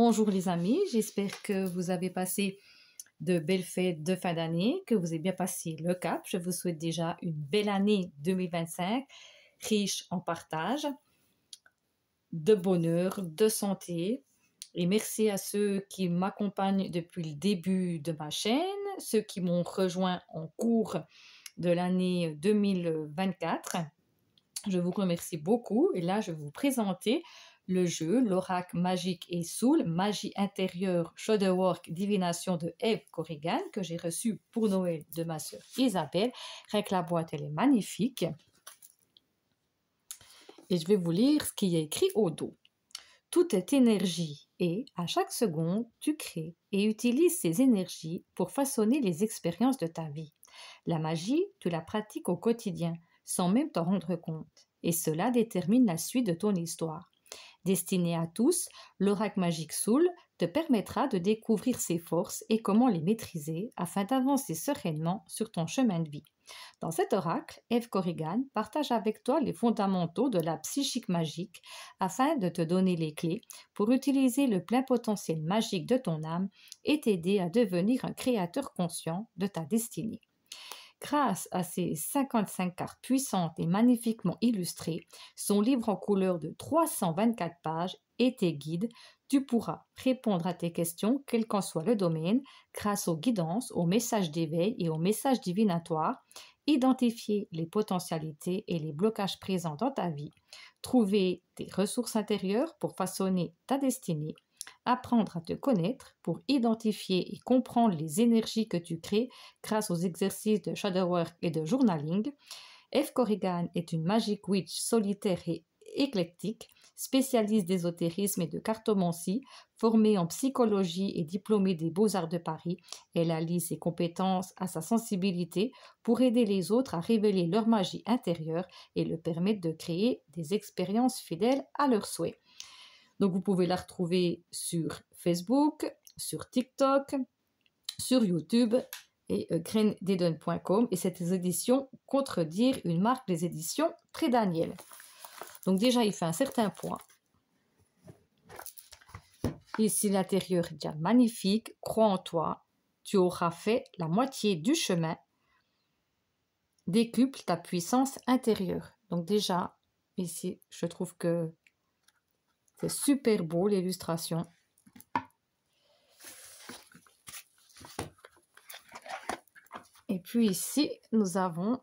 Bonjour les amis, j'espère que vous avez passé de belles fêtes de fin d'année, que vous avez bien passé le cap. Je vous souhaite déjà une belle année 2025, riche en partage, de bonheur, de santé. Et merci à ceux qui m'accompagnent depuis le début de ma chaîne, ceux qui m'ont rejoint en cours de l'année 2024. Je vous remercie beaucoup et là je vais vous présenter le jeu l'oracle magique et soul, magie intérieure, shadowwork, divination de Eve Corrigan que j'ai reçu pour Noël de ma sœur Isabelle. Rien que la boîte elle est magnifique et je vais vous lire ce qui est écrit au dos. Tout est énergie et, à chaque seconde, tu crées et utilises ces énergies pour façonner les expériences de ta vie. La magie, tu la pratiques au quotidien, sans même t'en rendre compte, et cela détermine la suite de ton histoire. Destiné à tous, l'oracle magique Soul te permettra de découvrir ses forces et comment les maîtriser afin d'avancer sereinement sur ton chemin de vie. Dans cet oracle, Eve Corrigan partage avec toi les fondamentaux de la psychique magique afin de te donner les clés pour utiliser le plein potentiel magique de ton âme et t'aider à devenir un créateur conscient de ta destinée. Grâce à ses 55 cartes puissantes et magnifiquement illustrées, son livre en couleur de 324 pages et tes guides, tu pourras répondre à tes questions, quel qu'en soit le domaine, grâce aux guidances, aux messages d'éveil et aux messages divinatoires, identifier les potentialités et les blocages présents dans ta vie, trouver tes ressources intérieures pour façonner ta destinée, apprendre à te connaître pour identifier et comprendre les énergies que tu crées grâce aux exercices de shadowwork et de journaling. Eve Corrigan est une magic witch solitaire et éclectique, spécialiste d'ésotérisme et de cartomancie, formée en psychologie et diplômée des Beaux-Arts de Paris. Elle allie ses compétences à sa sensibilité pour aider les autres à révéler leur magie intérieure et leur permettre de créer des expériences fidèles à leurs souhaits. Donc vous pouvez la retrouver sur Facebook, sur TikTok, sur YouTube et graindeden.com et cette édition contredire une marque des éditions Pré Daniel. Donc déjà il fait un certain point. Ici l'intérieur est déjà magnifique, crois en toi, tu auras fait la moitié du chemin, décuple ta puissance intérieure. Donc déjà ici je trouve que c'est super beau l'illustration. Et puis ici, nous avons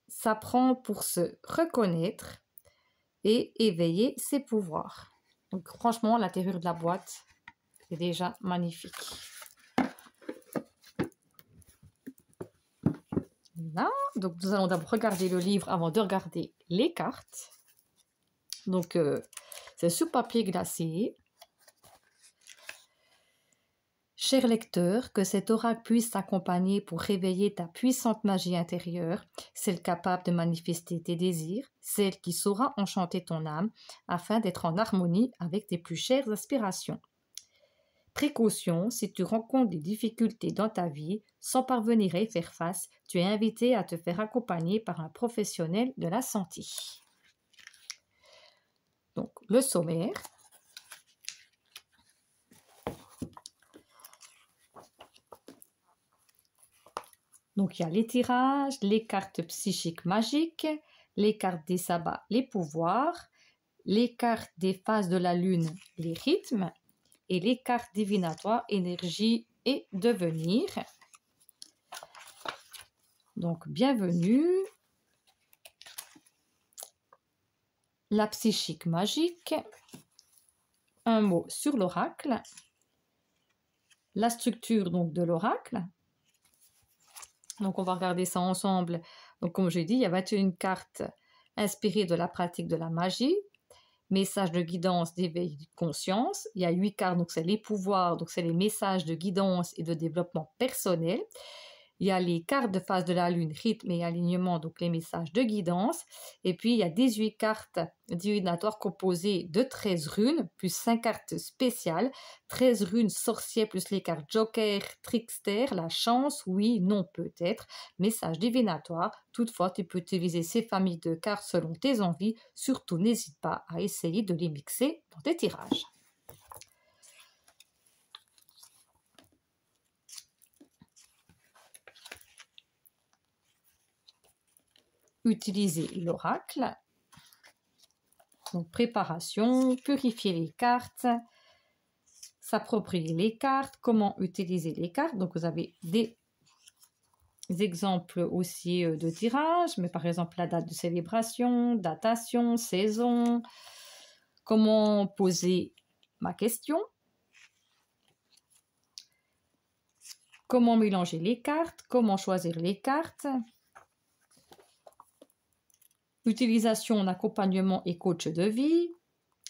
s'apprend pour se reconnaître et éveiller ses pouvoirs. Donc franchement, l'intérieur de la boîte est déjà magnifique. Là, donc nous allons d'abord regarder le livre avant de regarder les cartes. Donc c'est sur papier glacé. Cher lecteur, que cet oracle puisse t'accompagner pour réveiller ta puissante magie intérieure, celle capable de manifester tes désirs, celle qui saura enchanter ton âme afin d'être en harmonie avec tes plus chères aspirations. Précaution, si tu rencontres des difficultés dans ta vie, sans parvenir à y faire face, tu es invité à te faire accompagner par un professionnel de la santé. Donc, le sommaire. Donc, il y a les tirages, les cartes psychiques magiques, les cartes des sabbats, les pouvoirs, les cartes des phases de la lune, les rythmes, et les cartes divinatoires, énergie et devenir. Donc, bienvenue. La psychique magique. Un mot sur l'oracle. La structure donc de l'oracle. Donc, on va regarder ça ensemble. Donc, comme j'ai dit, il y a 21 cartes inspirées de la pratique de la magie. Messages de guidance, d'éveil de conscience. Il y a 8 cartes, donc c'est les pouvoirs, donc c'est les messages de guidance et de développement personnel. Il y a les cartes de phase de la lune, rythme et alignement, donc les messages de guidance. Et puis, il y a 18 cartes divinatoires composées de 13 runes, plus 5 cartes spéciales. 13 runes sorcières, plus les cartes joker, trickster, la chance, oui, non, peut-être. Message divinatoire. Toutefois, tu peux utiliser ces familles de cartes selon tes envies. Surtout, n'hésite pas à essayer de les mixer dans tes tirages. Utiliser l'oracle. Donc, préparation, purifier les cartes, s'approprier les cartes, comment utiliser les cartes. Donc, vous avez des exemples aussi de tirage, mais par exemple la date de célébration, datation, saison, comment poser ma question, comment mélanger les cartes, comment choisir les cartes. Utilisation en accompagnement et coach de vie.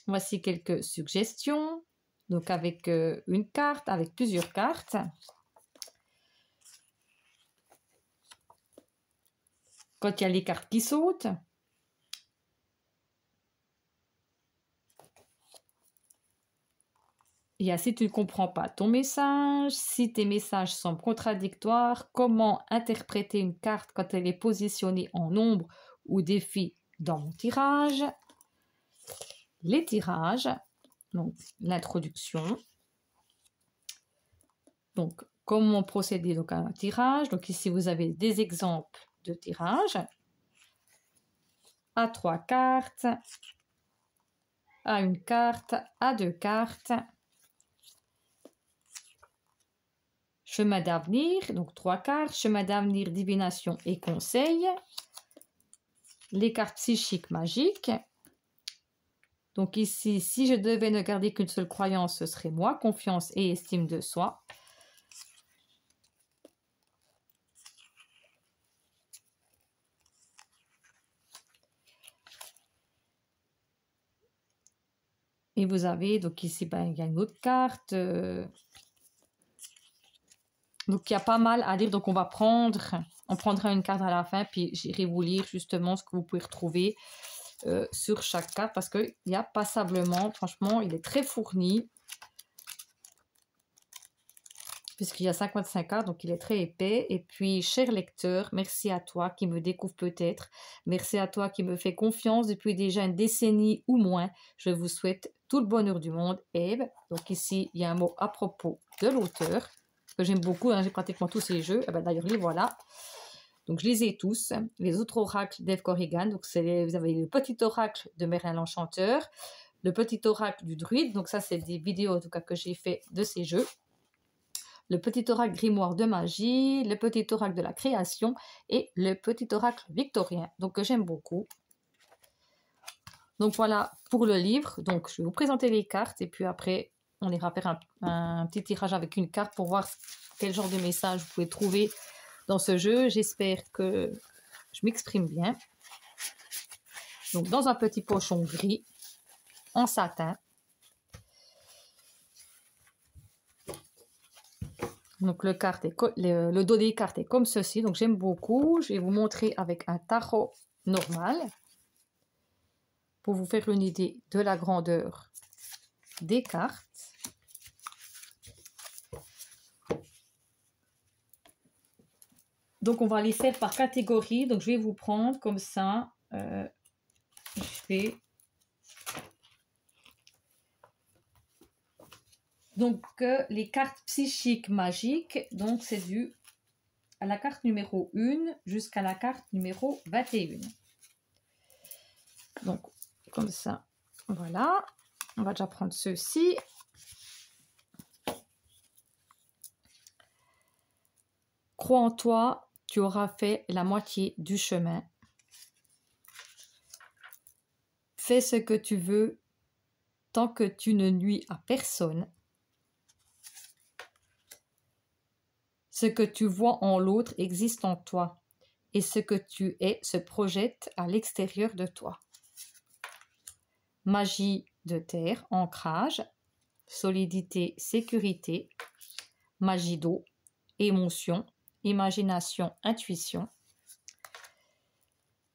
Voici quelques suggestions. Donc avec une carte, avec plusieurs cartes. Quand il y a les cartes qui sautent. Il y a si tu ne comprends pas ton message, si tes messages semblent contradictoires, comment interpréter une carte quand elle est positionnée en ombre ou défi dans mon tirage. Les tirages, donc l'introduction. Donc, comment procéder donc, à un tirage. Donc ici, vous avez des exemples de tirage. À 3 cartes, à 1 carte, à 2 cartes. Chemin d'avenir, donc 3 cartes. Chemin d'avenir, divination et conseil. Les cartes psychiques magiques. Donc ici, si je devais ne garder qu'une seule croyance, ce serait moi, confiance et estime de soi. Et vous avez, donc ici, ben, il y a une autre carte. Donc il y a pas mal à lire, donc on prendra une carte à la fin, puis j'irai vous lire justement ce que vous pouvez retrouver sur chaque carte, parce qu'il y a passablement, franchement, il est très fourni, puisqu'il y a 55 cartes, donc il est très épais. Et puis, cher lecteur, merci à toi qui me découvre peut-être, merci à toi qui me fait confiance depuis déjà une décennie ou moins. Je vous souhaite tout le bonheur du monde, Eve. Donc ici, il y a un mot à propos de l'auteur, que j'aime beaucoup, hein, j'ai pratiquement tous ces jeux. Ben, d'ailleurs, les voilà. Donc, je les ai tous. Les autres oracles d'Eve Corrigan. Donc, vous avez le petit oracle de Merlin l'Enchanteur, le petit oracle du druide. Donc, ça, c'est des vidéos en tout cas que j'ai fait de ces jeux. Le petit oracle grimoire de magie, le petit oracle de la création et le petit oracle victorien. Donc, que j'aime beaucoup. Donc, voilà pour le livre. Donc, je vais vous présenter les cartes et puis après, on ira faire un petit tirage avec une carte pour voir quel genre de message vous pouvez trouver dans ce jeu. J'espère que je m'exprime bien. Donc, dans un petit pochon gris, en satin. Donc, le dos des cartes est comme ceci. Donc, j'aime beaucoup. Je vais vous montrer avec un tarot normal pour vous faire une idée de la grandeur des cartes. Donc, on va les faire par catégorie. Donc, je vais vous prendre comme ça. Je fais... Donc, les cartes psychiques magiques. Donc, c'est dû à la carte numéro 1 jusqu'à la carte numéro 21. Donc, comme ça. Voilà. On va déjà prendre ceci. Crois en toi, tu auras fait la moitié du chemin. Fais ce que tu veux tant que tu ne nuis à personne. Ce que tu vois en l'autre existe en toi et ce que tu es se projette à l'extérieur de toi. Magie de terre, ancrage, solidité, sécurité, magie d'eau, émotion, imagination, intuition.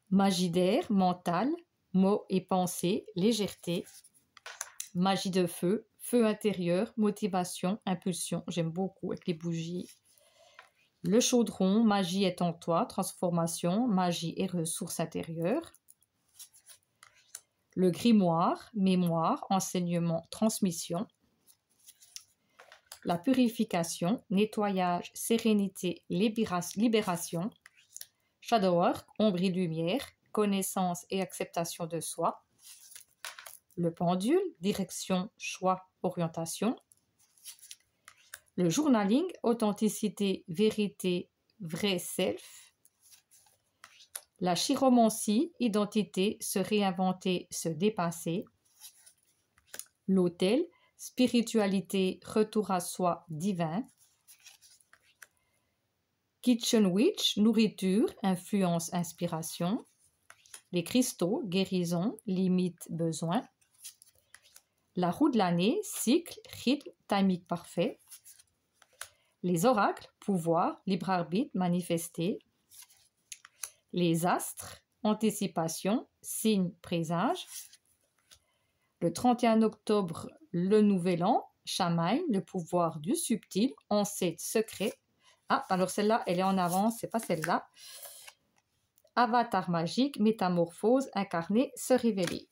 Magie d'air, mental, mots et pensées, légèreté. Magie de feu, feu intérieur, motivation, impulsion. J'aime beaucoup avec les bougies. Le chaudron, magie est en toi, transformation, magie et ressources intérieures. Le grimoire, mémoire, enseignement, transmission. La purification, nettoyage, sérénité, libération. Shadow work, ombre et lumière, connaissance et acceptation de soi. Le pendule, direction, choix, orientation. Le journaling, authenticité, vérité, vrai self. La chiromancie, identité, se réinventer, se dépasser. L'autel, spiritualité, retour à soi divin. Kitchen Witch, nourriture, influence, inspiration. Les cristaux, guérison, limite, besoin. La roue de l'année, cycle, rythme, timing parfait. Les oracles, pouvoir, libre arbitre, manifester. Les astres, anticipation, signe, présage. Le 31 octobre, le nouvel an, Chamaï, le pouvoir du subtil, ancêtre, secret. Ah, alors celle-là, elle est en avance, c'est pas celle-là. Avatar magique, métamorphose, incarner, se révéler.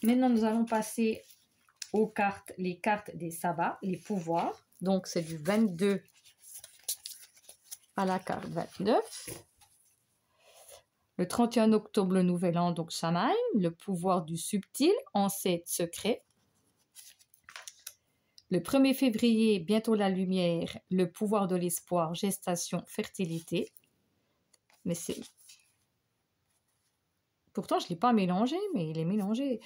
Maintenant, nous allons passer aux cartes, les cartes des sabbats, les pouvoirs. Donc, c'est du 22 à la carte 29. Le 31 octobre, le nouvel an, donc Shamaï, le pouvoir du subtil, ancêtre, secret. Le 1er février, bientôt la lumière, le pouvoir de l'espoir, gestation, fertilité. Mais c'est... Pourtant, je ne l'ai pas mélangé, mais il est mélangé.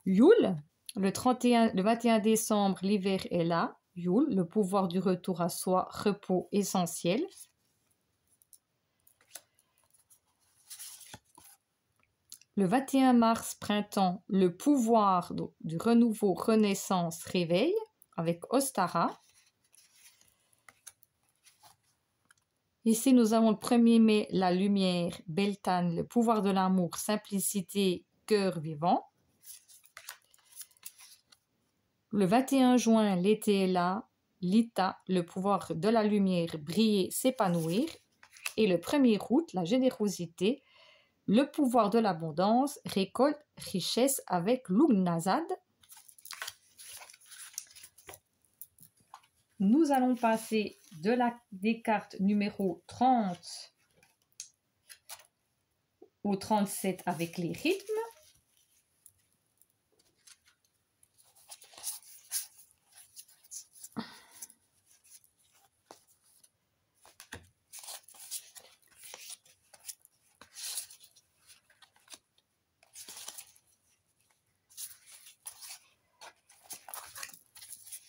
Yule, le 21 décembre, l'hiver est là. Yule, le pouvoir du retour à soi, repos essentiel. Le 21 mars, printemps, le pouvoir du renouveau, renaissance, réveil, avec Ostara. Ici, nous avons le 1er mai, la lumière, Beltane, le pouvoir de l'amour, simplicité, cœur vivant. Le 21 juin, l'été est là, Lita, le pouvoir de la lumière, briller, s'épanouir. Et le 1er août, la générosité, le pouvoir de l'abondance, récolte, richesse avec Lugnazad. Nous allons passer des cartes numéro 30 au 37 avec les rythmes.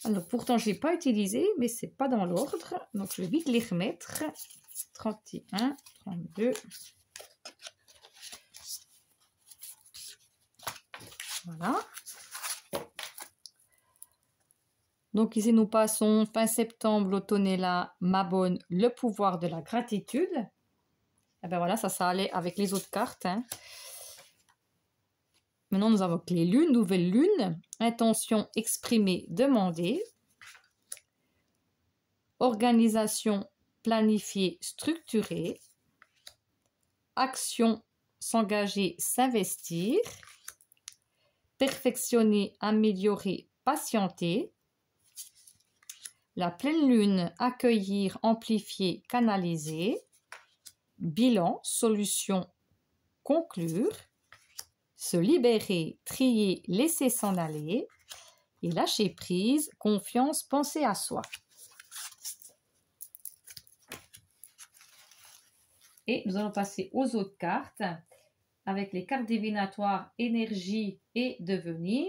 Alors, pourtant, je ne l'ai pas utilisé, mais ce n'est pas dans l'ordre. Donc, je vais vite les remettre. 31, 32. Voilà. Donc, ici, nous passons fin septembre, l'automne est là, Mabon, le pouvoir de la gratitude. Et bien voilà, ça allait avec les autres cartes. Hein. Maintenant, nous avons les lunes, nouvelle lune, intention exprimée, demandée, organisation planifiée, structurée, action, s'engager, s'investir, perfectionner, améliorer, patienter, la pleine lune, accueillir, amplifier, canaliser, bilan, solution, conclure, se libérer, trier, laisser s'en aller et lâcher prise, confiance, penser à soi. Et nous allons passer aux autres cartes avec les cartes divinatoires énergie et devenir.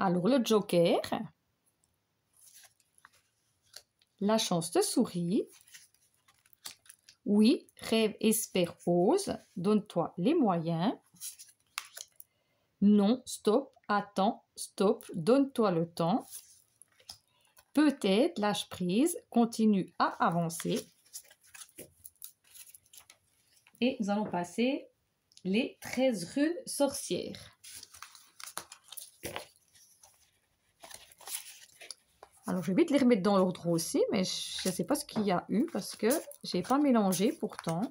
Alors le Joker, La chance te sourit. Oui, rêve, espère, ose. Donne-toi les moyens. Non, stop, attends, stop, donne-toi le temps. Peut-être, lâche prise, continue à avancer. Et nous allons passer les 13 runes sorcières. Alors, je vais vite les remettre dans l'ordre aussi, mais je ne sais pas ce qu'il y a eu parce que je n'ai pas mélangé pourtant.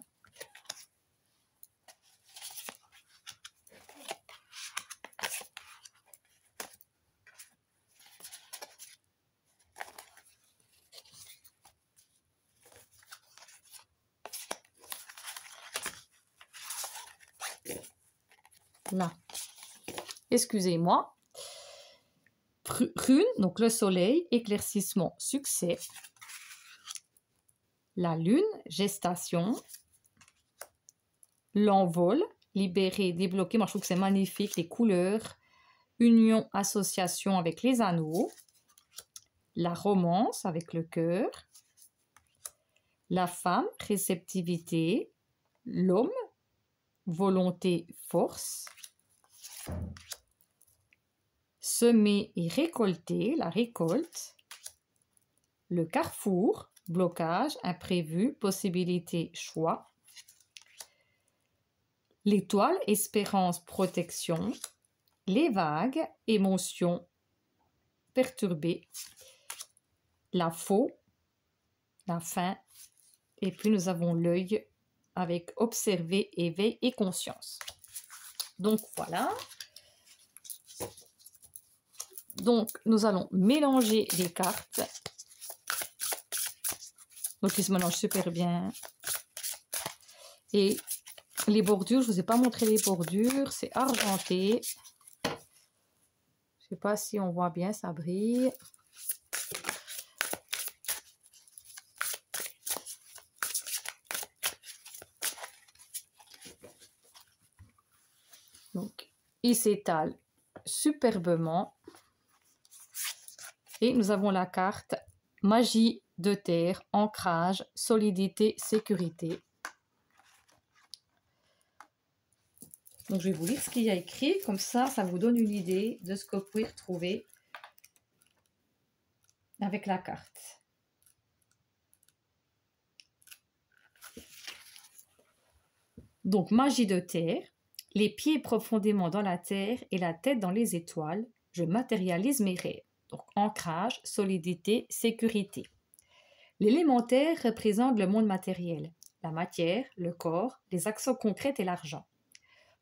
Là, excusez-moi. Rune, donc le soleil, éclaircissement, succès. La lune, gestation. L'envol, libérer, débloquer. Moi, je trouve que c'est magnifique, les couleurs. Union, association avec les anneaux. La romance avec le cœur. La femme, réceptivité. L'homme, volonté, force. Semer et récolter, la récolte. Le carrefour, blocage, imprévu, possibilité, choix. L'étoile, espérance, protection. Les vagues, émotions, perturbées. La faux, la fin. Et puis nous avons l'œil avec observer, éveil et conscience. Donc voilà. Donc nous allons mélanger les cartes. Donc ils se mélangent super bien. Et les bordures, je ne vous ai pas montré les bordures, c'est argenté. Je ne sais pas si on voit bien, ça brille. Donc, il s'étale superbement. Et nous avons la carte magie de terre, ancrage, solidité, sécurité. Donc, je vais vous lire ce qu'il y a écrit. Comme ça vous donne une idée de ce que vous pouvez retrouver avec la carte. Donc, magie de terre. Les pieds profondément dans la terre et la tête dans les étoiles. Je matérialise mes rêves. Donc, ancrage, solidité, sécurité. L'élémentaire représente le monde matériel, la matière, le corps, les actions concrètes et l'argent.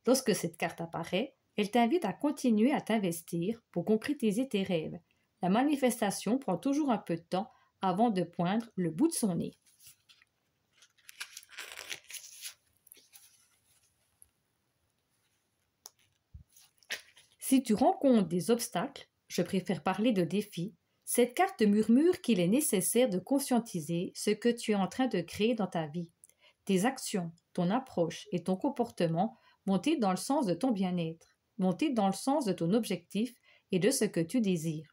Lorsque cette carte apparaît, elle t'invite à continuer à t'investir pour concrétiser tes rêves. La manifestation prend toujours un peu de temps avant de poindre le bout de son nez. Si tu rencontres des obstacles, je préfère parler de défis, cette carte murmure qu'il est nécessaire de conscientiser ce que tu es en train de créer dans ta vie. Tes actions, ton approche et ton comportement vont ils dans le sens de ton bien-être, vont ils dans le sens de ton objectif et de ce que tu désires.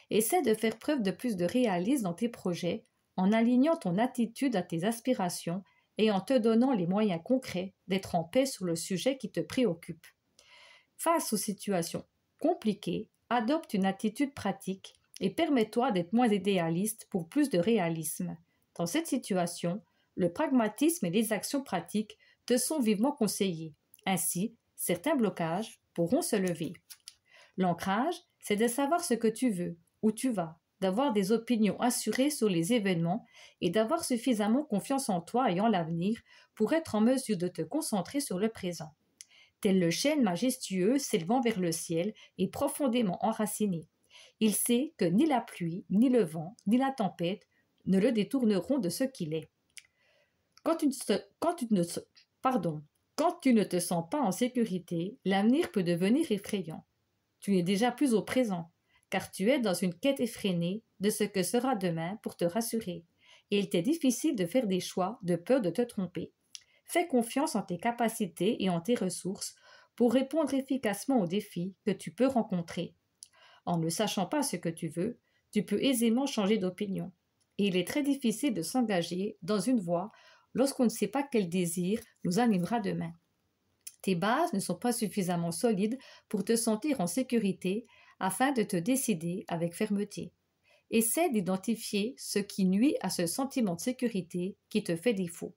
Essaie de faire preuve de plus de réalisme dans tes projets en alignant ton attitude à tes aspirations et en te donnant les moyens concrets d'être en paix sur le sujet qui te préoccupe. Face aux situations compliquées, adopte une attitude pratique et permets-toi d'être moins idéaliste pour plus de réalisme. Dans cette situation, le pragmatisme et les actions pratiques te sont vivement conseillés. Ainsi, certains blocages pourront se lever. L'ancrage, c'est de savoir ce que tu veux, où tu vas, d'avoir des opinions assurées sur les événements et d'avoir suffisamment confiance en toi et en l'avenir pour être en mesure de te concentrer sur le présent. Tel le chêne majestueux s'élevant vers le ciel et profondément enraciné. Il sait que ni la pluie, ni le vent, ni la tempête ne le détourneront de ce qu'il est. Quand tu ne te sens pas en sécurité, l'avenir peut devenir effrayant. Tu n'es déjà plus au présent, car tu es dans une quête effrénée de ce que sera demain pour te rassurer, et il t'est difficile de faire des choix de peur de te tromper. Fais confiance en tes capacités et en tes ressources pour répondre efficacement aux défis que tu peux rencontrer. En ne sachant pas ce que tu veux, tu peux aisément changer d'opinion. Et il est très difficile de s'engager dans une voie lorsqu'on ne sait pas quel désir nous animera demain. Tes bases ne sont pas suffisamment solides pour te sentir en sécurité afin de te décider avec fermeté. Essaie d'identifier ce qui nuit à ce sentiment de sécurité qui te fait défaut.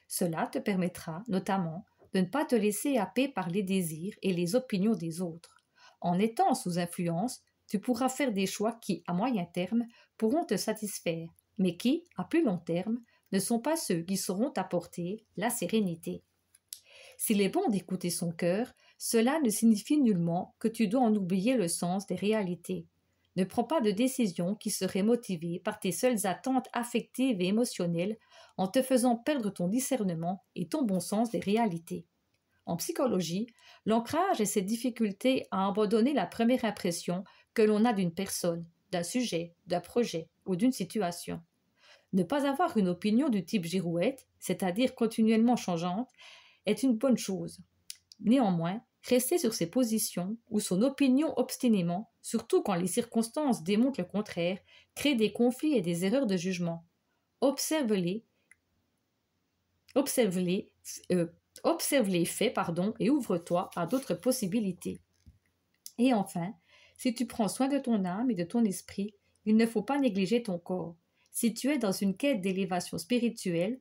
Cela te permettra notamment de ne pas te laisser happer par les désirs et les opinions des autres. En étant sous influence, tu pourras faire des choix qui, à moyen terme, pourront te satisfaire, mais qui, à plus long terme, ne sont pas ceux qui sauront t'apporter la sérénité. S'il est bon d'écouter son cœur, cela ne signifie nullement que tu dois en oublier le sens des réalités. Ne prends pas de décision qui serait motivée par tes seules attentes affectives et émotionnelles en te faisant perdre ton discernement et ton bon sens des réalités. En psychologie, l'ancrage est cette difficulté à abandonner la première impression que l'on a d'une personne, d'un sujet, d'un projet ou d'une situation. Ne pas avoir une opinion du type girouette, c'est-à-dire continuellement changeante, est une bonne chose. Néanmoins, rester sur ses positions ou son opinion obstinément, surtout quand les circonstances démontrent le contraire, crée des conflits et des erreurs de jugement. Observe-les faits, et ouvre-toi à d'autres possibilités. Et enfin, si tu prends soin de ton âme et de ton esprit, il ne faut pas négliger ton corps. Si tu es dans une quête d'élévation spirituelle,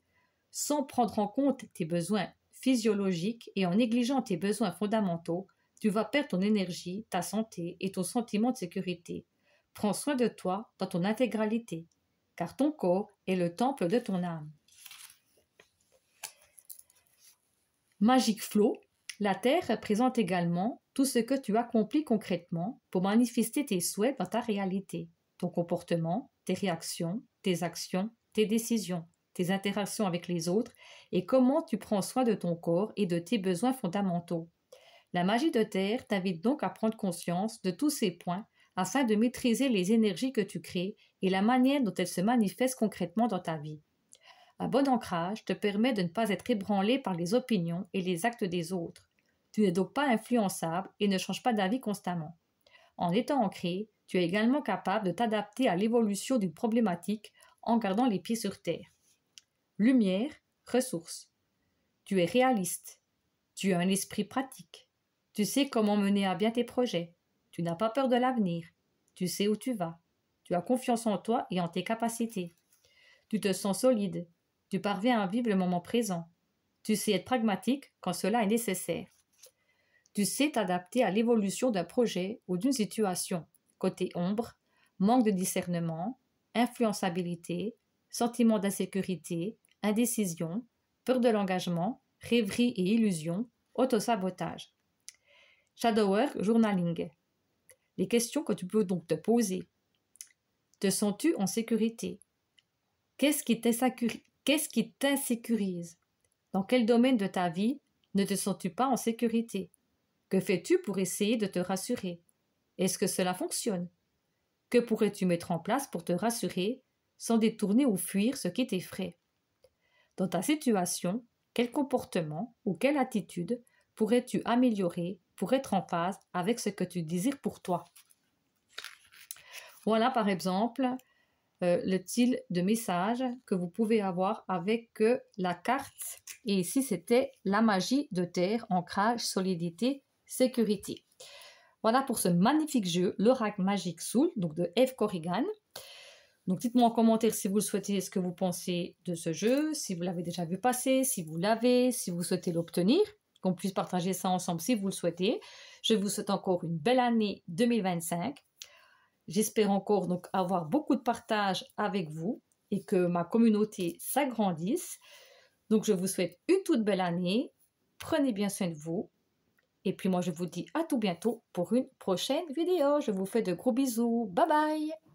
sans prendre en compte tes besoins physiologiques et en négligeant tes besoins fondamentaux, tu vas perdre ton énergie, ta santé et ton sentiment de sécurité. Prends soin de toi dans ton intégralité, car ton corps est le temple de ton âme. Magic Flow, la Terre représente également tout ce que tu accomplis concrètement pour manifester tes souhaits dans ta réalité, ton comportement, tes réactions, tes actions, tes décisions, tes interactions avec les autres et comment tu prends soin de ton corps et de tes besoins fondamentaux. La magie de Terre t'invite donc à prendre conscience de tous ces points afin de maîtriser les énergies que tu crées et la manière dont elles se manifestent concrètement dans ta vie. Un bon ancrage te permet de ne pas être ébranlé par les opinions et les actes des autres. Tu n'es donc pas influençable et ne changes pas d'avis constamment. En étant ancré, tu es également capable de t'adapter à l'évolution d'une problématique en gardant les pieds sur terre. Lumière, ressources. Tu es réaliste. Tu as un esprit pratique. Tu sais comment mener à bien tes projets. Tu n'as pas peur de l'avenir. Tu sais où tu vas. Tu as confiance en toi et en tes capacités. Tu te sens solide. Tu parviens à vivre le moment présent. Tu sais être pragmatique quand cela est nécessaire. Tu sais t'adapter à l'évolution d'un projet ou d'une situation. Côté ombre, manque de discernement, influençabilité, sentiment d'insécurité, indécision, peur de l'engagement, rêverie et illusion, autosabotage. Shadow Work Journaling. Les questions que tu peux donc te poser. Te sens-tu en sécurité? Qu'est-ce qui t'insécurise? Dans quel domaine de ta vie ne te sens-tu pas en sécurité? Que fais-tu pour essayer de te rassurer? Est-ce que cela fonctionne? Que pourrais-tu mettre en place pour te rassurer sans détourner ou fuir ce qui t'effraie? Dans ta situation, quel comportement ou quelle attitude pourrais-tu améliorer pour être en phase avec ce que tu désires pour toi? Voilà par exemple le style de message que vous pouvez avoir avec la carte. Et ici, c'était la magie de terre, ancrage, solidité, sécurité. Voilà pour ce magnifique jeu, l'Oracle Magic Soul, donc de Eve Corrigan. Donc dites-moi en commentaire si vous le souhaitez, ce que vous pensez de ce jeu, si vous l'avez déjà vu passer, si vous l'avez, si vous souhaitez l'obtenir, qu'on puisse partager ça ensemble si vous le souhaitez. Je vous souhaite encore une belle année 2025. J'espère encore donc avoir beaucoup de partage avec vous et que ma communauté s'agrandisse. Donc je vous souhaite une toute belle année. Prenez bien soin de vous. Et puis moi je vous dis à tout bientôt pour une prochaine vidéo. Je vous fais de gros bisous. Bye bye!